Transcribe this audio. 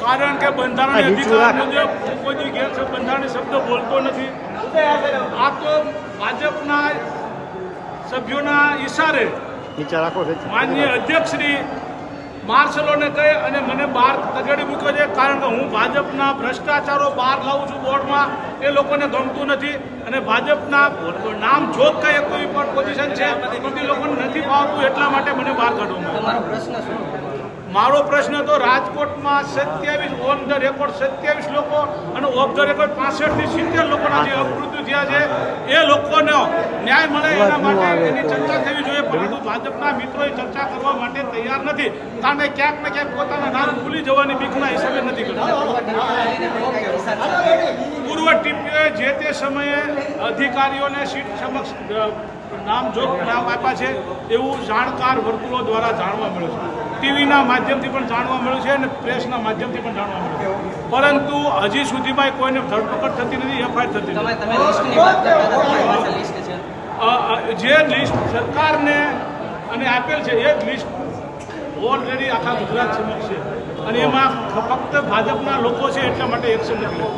કારણ કે બંધારણીય અધિકાર મુજબ કોઈ બંધારણીય શબ્દ બોલતો નથી. આ તો ભાજપના સભ્યોના ઈશારે માનનીય અધ્યક્ષશ્રી માર્શલોને કહે અને મને બહાર તગડી મૂક્યો છે. કારણ કે હું ભાજપના ભ્રષ્ટાચારો બહાર લાવું છું બોર્ડમાં, એ લોકોને ગમતું નથી અને ભાજપના નામ જોત કઈ કોઈ પણ પોઝિશન છે એ લોકોને નથી ફાવતું, એટલા માટે મને બહાર કાઢવામાં. મારો પ્રશ્ન તો રાજકોટમાં 27 ઓન ધ રેકોર્ડ 27 લોકો અને ઓફ ધ રેકોર્ડ 65 થી 70 લોકોના જે મૃત્યુ થયા છે એ લોકોને ન્યાય મળે એના માટે એની ચર્ચા થવી જોઈએ, પરંતુ ભાજપના મિત્રોએ ચર્ચા કરવા માટે તૈયાર નથી. કારણ કે ક્યાંક ને ક્યાંક પોતાના નામ ભૂલી જવાની બીકના હિસાબે નથી કરતા. પૂર્વ ટીપીઓએ જે તે સમયે અધિકારીઓને સીટ સમક્ષ નામ આપ્યા છે એવું જાણકાર વર્તુળો દ્વારા જાણવા મળ્યું છે. ટીવીના માધ્યમથી પણ જાણવા મળ્યું છે અને પ્રેસના માધ્યમથી પણ જાણવા મળ્યું છે, પરંતુ હજી સુધીમાં કોઈને ધરપકડ થતી નથી, એફઆઈઆર થતી નથી. જે લિસ્ટ સરકારને અને આપેલ છે એ જ લિસ્ટ ઓલરેડી આખા ગુજરાત સમક્ષ છે અને એમાં ફક્ત ભાજપના લોકો છે એટલા માટે એક્શન નથી.